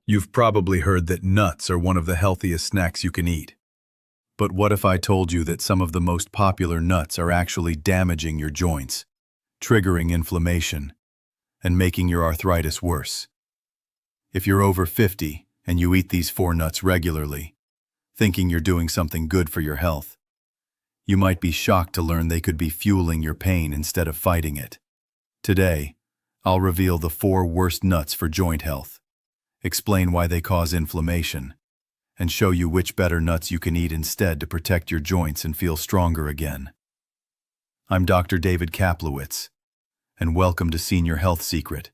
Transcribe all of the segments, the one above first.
You've probably heard that nuts are one of the healthiest snacks you can eat. But what if I told you that some of the most popular nuts are actually damaging your joints, triggering inflammation, and making your arthritis worse? If you're over 50 and you eat these 4 nuts regularly, thinking you're doing something good for your health, you might be shocked to learn they could be fueling your pain instead of fighting it. Today, I'll reveal the 4 worst nuts for joint health, explain why they cause inflammation, and show you which better nuts you can eat instead to protect your joints and feel stronger again. I'm Dr. David Kaplowitz, and welcome to Senior Health Secret,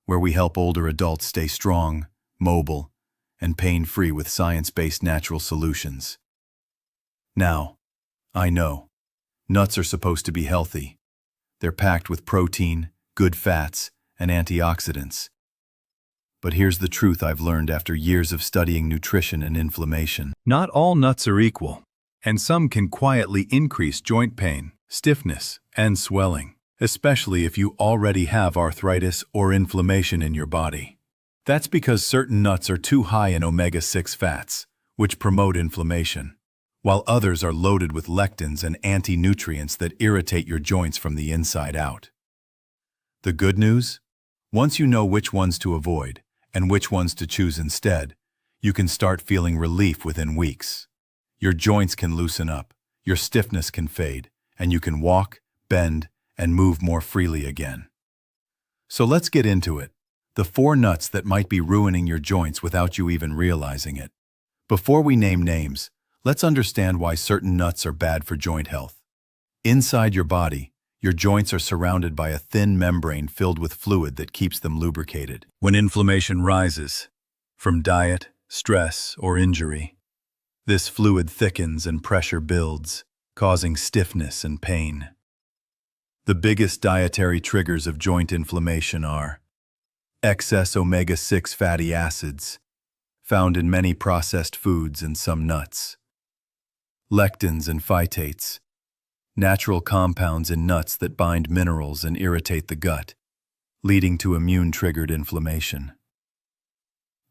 where we help older adults stay strong, mobile, and pain-free with science-based natural solutions. Now, I know, nuts are supposed to be healthy. They're packed with protein, good fats, and antioxidants. But here's the truth I've learned after years of studying nutrition and inflammation. Not all nuts are equal, and some can quietly increase joint pain, stiffness, and swelling, especially if you already have arthritis or inflammation in your body. That's because certain nuts are too high in omega-6 fats, which promote inflammation, while others are loaded with lectins and anti-nutrients that irritate your joints from the inside out. The good news? Once you know which ones to avoid and which ones to choose instead, you can start feeling relief within weeks. Your joints can loosen up, your stiffness can fade, and you can walk, bend, and move more freely again. So let's get into it. The 4 nuts that might be ruining your joints without you even realizing it. Before we name names, let's understand why certain nuts are bad for joint health. Inside your body, your joints are surrounded by a thin membrane filled with fluid that keeps them lubricated. When inflammation rises, from diet, stress, or injury, this fluid thickens and pressure builds, causing stiffness and pain. The biggest dietary triggers of joint inflammation are excess omega-6 fatty acids, found in many processed foods and some nuts, lectins and phytates, natural compounds in nuts that bind minerals and irritate the gut, leading to immune-triggered inflammation.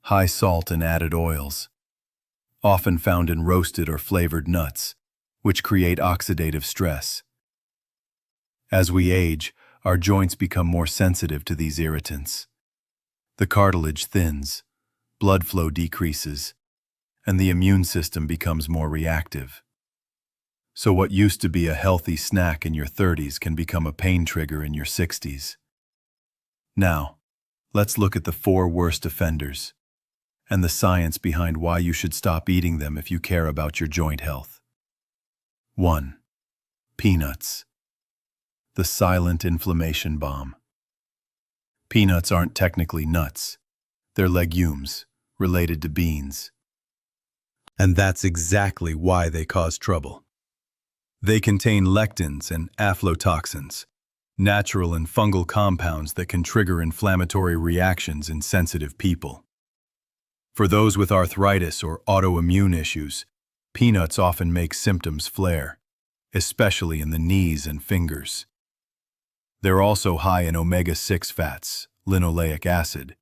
High salt and added oils, often found in roasted or flavored nuts, which create oxidative stress. As we age, our joints become more sensitive to these irritants. The cartilage thins, blood flow decreases, and the immune system becomes more reactive. So what used to be a healthy snack in your 30s can become a pain trigger in your 60s. Now, let's look at the 4 worst offenders and the science behind why you should stop eating them if you care about your joint health. 1. Peanuts. The silent inflammation bomb. Peanuts aren't technically nuts. They're legumes, related to beans. And that's exactly why they cause trouble. They contain lectins and aflatoxins, natural and fungal compounds that can trigger inflammatory reactions in sensitive people. For those with arthritis or autoimmune issues, peanuts often make symptoms flare, especially in the knees and fingers. They're also high in omega-6 fats, linoleic acid,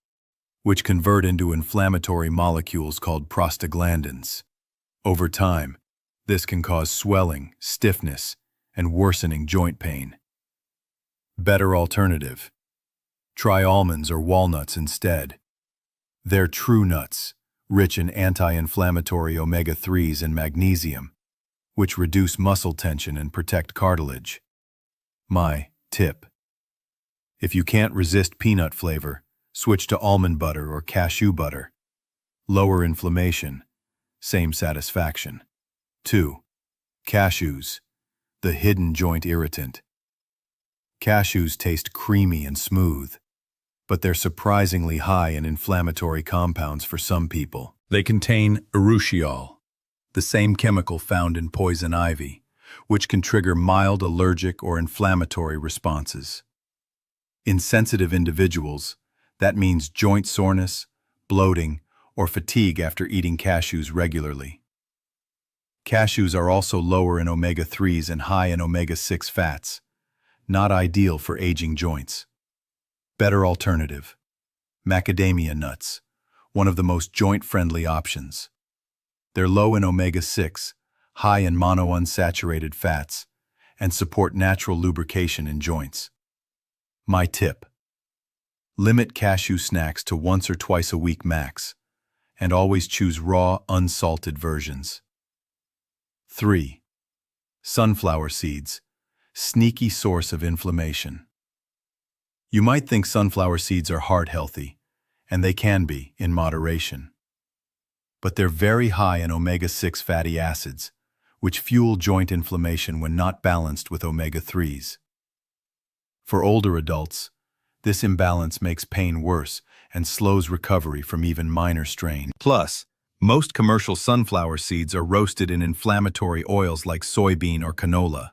which convert into inflammatory molecules called prostaglandins. Over time, this can cause swelling, stiffness, and worsening joint pain. Better alternative. Try almonds or walnuts instead. They're true nuts, rich in anti-inflammatory omega-3s and magnesium, which reduce muscle tension and protect cartilage. My tip: if you can't resist peanut flavor, switch to almond butter or cashew butter. Lower inflammation, same satisfaction. 2. Cashews, the hidden joint irritant. Cashews taste creamy and smooth, but they're surprisingly high in inflammatory compounds for some people. They contain urushiol, the same chemical found in poison ivy, which can trigger mild allergic or inflammatory responses. In sensitive individuals, that means joint soreness, bloating, or fatigue after eating cashews regularly. Cashews are also lower in omega-3s and high in omega-6 fats, not ideal for aging joints. Better alternative: macadamia nuts, one of the most joint-friendly options. They're low in omega-6, high in monounsaturated fats, and support natural lubrication in joints. My tip: limit cashew snacks to once or twice a week max, and always choose raw, unsalted versions. 3. Sunflower seeds, sneaky source of inflammation. You might think sunflower seeds are heart healthy, and they can be, in moderation. But they're very high in omega-6 fatty acids, which fuel joint inflammation when not balanced with omega-3s. For older adults, this imbalance makes pain worse and slows recovery from even minor strain. Plus, most commercial sunflower seeds are roasted in inflammatory oils like soybean or canola,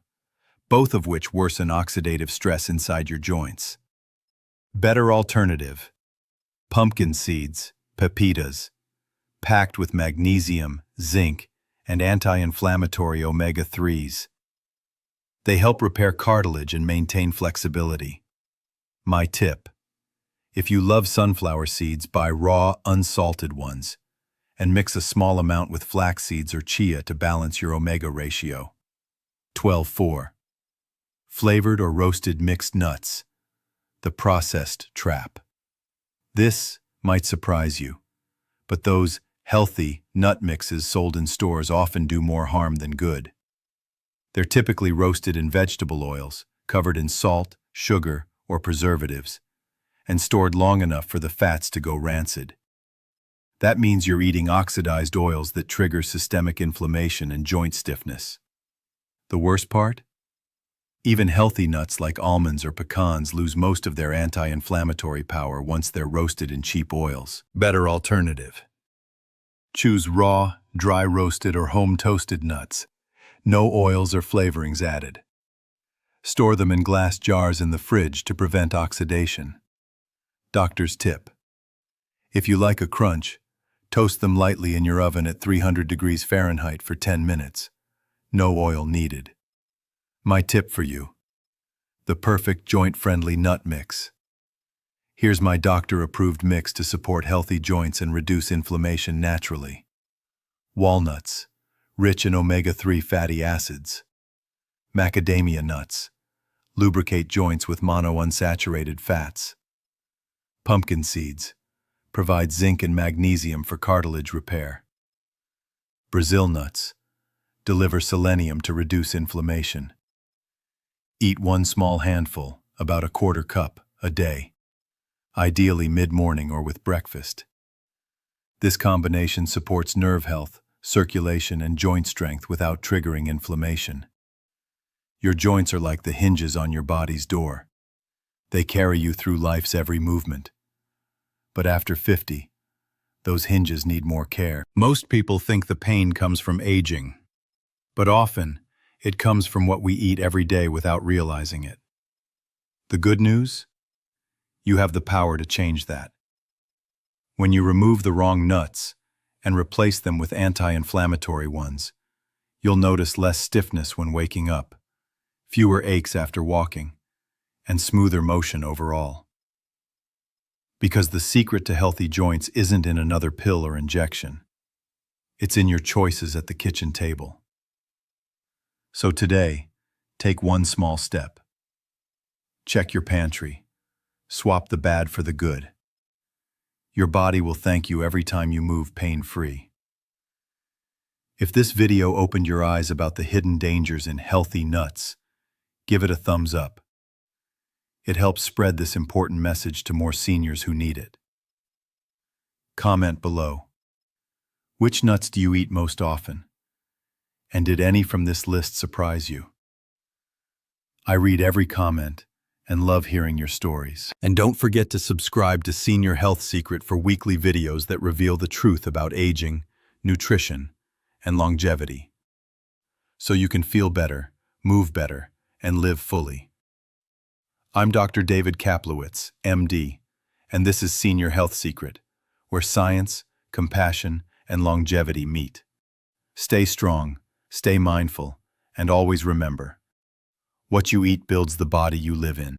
both of which worsen oxidative stress inside your joints. Better alternative: pumpkin seeds, pepitas, packed with magnesium, zinc, and anti-inflammatory omega-3s. They help repair cartilage and maintain flexibility. My tip: if you love sunflower seeds, buy raw, unsalted ones, and mix a small amount with flax seeds or chia to balance your omega ratio. 12.4. Flavored or roasted mixed nuts, the processed trap. This might surprise you, but those healthy nut mixes sold in stores often do more harm than good. They're typically roasted in vegetable oils, covered in salt, sugar, or preservatives, and stored long enough for the fats to go rancid. That means you're eating oxidized oils that trigger systemic inflammation and joint stiffness. The worst part? Even healthy nuts like almonds or pecans lose most of their anti-inflammatory power once they're roasted in cheap oils. Better alternative: choose raw, dry roasted or home toasted nuts. No oils or flavorings added. Store them in glass jars in the fridge to prevent oxidation. Doctor's tip: if you like a crunch, toast them lightly in your oven at 300 degrees Fahrenheit for 10 minutes. No oil needed. My tip for you: the perfect joint-friendly nut mix. Here's my doctor-approved mix to support healthy joints and reduce inflammation naturally. Walnuts, rich in omega-3 fatty acids. Macadamia nuts, lubricate joints with monounsaturated fats. Pumpkin seeds, provide zinc and magnesium for cartilage repair. Brazil nuts, deliver selenium to reduce inflammation. Eat one small handful, about a quarter cup, a day, ideally mid-morning or with breakfast. This combination supports nerve health, circulation, and joint strength without triggering inflammation. Your joints are like the hinges on your body's door. They carry you through life's every movement. But after 50, those hinges need more care. Most people think the pain comes from aging, but often it comes from what we eat every day without realizing it. The good news? You have the power to change that. When you remove the wrong nuts and replace them with anti-inflammatory ones, you'll notice less stiffness when waking up, fewer aches after walking, and smoother motion overall. Because the secret to healthy joints isn't in another pill or injection. It's in your choices at the kitchen table. So today, take one small step. Check your pantry. Swap the bad for the good. Your body will thank you every time you move pain-free. If this video opened your eyes about the hidden dangers in healthy nuts, give it a thumbs up. It helps spread this important message to more seniors who need it. Comment below. Which nuts do you eat most often? And did any from this list surprise you? I read every comment and love hearing your stories. And don't forget to subscribe to Senior Health Secret for weekly videos that reveal the truth about aging, nutrition, and longevity, so you can feel better, move better, and live fully. I'm Dr. David Kaplowitz, MD, and this is Senior Health Secret, where science, compassion, and longevity meet. Stay strong, stay mindful, and always remember, what you eat builds the body you live in.